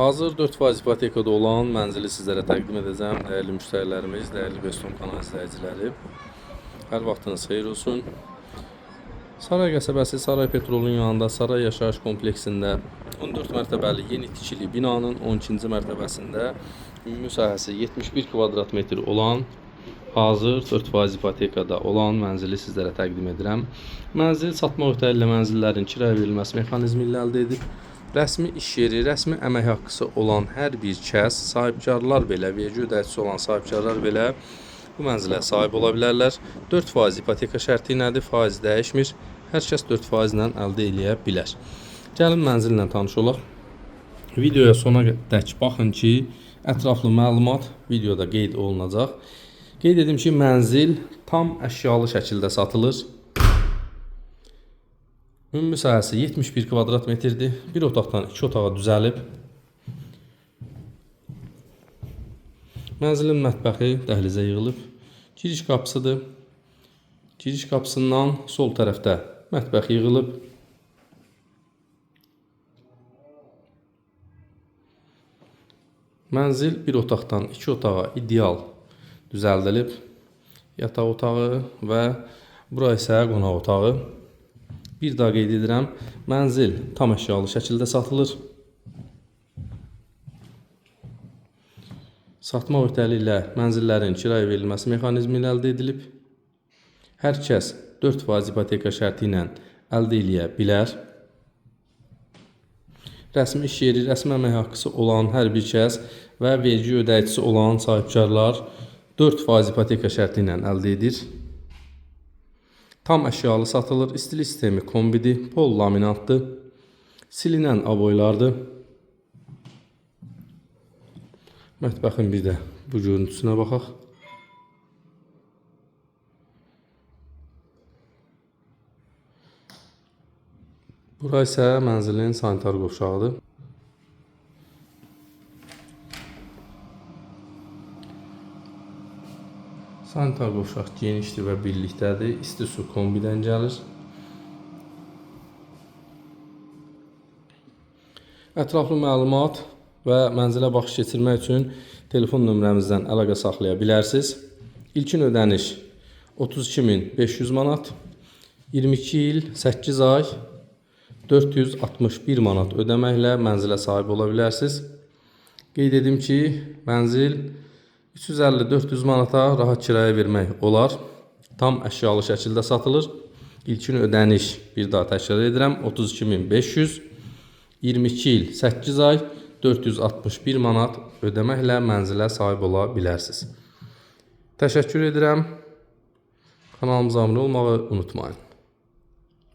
Hazır 4% ipotekada olan mənzili sizlərə təqdim edəcəm. Dəyərli müştərilərimiz, dəyərli Bestom kanal izləyiciləri. Hər vaxtınız xeyir olsun. Saray qəsəbəsi Saray Petrolun yanında Saray yaşayış kompleksində 14 mərtəbəli yeni tikili binanın 12-ci mərtəbəsində ümumi sahəsi 71 kvadrat metr olan hazır 4% ipotekada olan mənzili sizlərə təqdim edirəm. Mənzil satma öhdəliklə mənzillərin kiraya verilməsi mexanizmi ilə əldə edib. Rəsmi iş yeri, rəsmi əmək haqqısı olan hər bir kəs, sahibkarlar belə, vergi ödəyicisi olan sahibkarlar belə bu mənzilə sahib ola bilərlər. 4% ipoteka şərti nədir? Faiz dəyişmir. Hər kəs 4% ilə əldə edə bilər. Gəlin mənzillə tanış olaq. Videoya sona dək baxın ki, ətraflı məlumat videoda qeyd olunacaq. Qeyd edim ki, mənzil tam əşyalı şəkildə satılır. Ümumi sahəsi 71 kvadrat metrdir. Bir otaqdan 2 otağa düzəlib. Mənzilin mətbəxi dəhlizə yığılıb. Giriş qapısıdır. Giriş qapısından sol tərəfdə mətbəx yığılıb. Mənzil bir otaqdan 2 otağa ideal düzəldilib. Yataq otağı və bura isə qonaq otağı. Bir daha qeyd edirəm, mənzil tam əşyalı şəkildə satılır. Satma öhdəliyi ilə mənzillərin kiraya verilməsi mexanizmi ilə əldə edilib. Hər kəs 4% ipoteka şərti ilə əldə edə bilər. Rəsmi iş yeri, rəsmi əmək haqqısı olan hər bir kəs və vergi ödəyicisi olan sahibkarlar 4% ipoteka şərti ilə əldə edir. Tam əşyalı satılır. İstilik sistemi kombidir, pol laminatdır, silinən aboylardır. Mətbəxin bir də bu görüntüsünə baxaq. Bura isə mənzilin sanitar qovşağıdır. Sanitar qovşaq genişdir və birlikdədir. İsti su kombidən gəlir. Ətraflı məlumat və mənzilə baxış keçirmək üçün telefon nömrəmizdən əlaqə saxlaya bilərsiniz. İlkin ödəniş 32.500 manat, 22 il 8 ay 461 manat ödəməklə mənzilə sahib ola bilərsiniz. Qeyd edim ki, mənzil 350-400 manata rahat kiraya vermək olar. Tam əşyalı şəkildə satılır. İlkin ödəniş, bir daha təkrar edirəm, 32.500, 22 il 8 ay 461 manat ödəməklə mənzilə sahib ola bilərsiniz. Təşəkkür edirəm. Kanalımıza abunə olmağı unutmayın.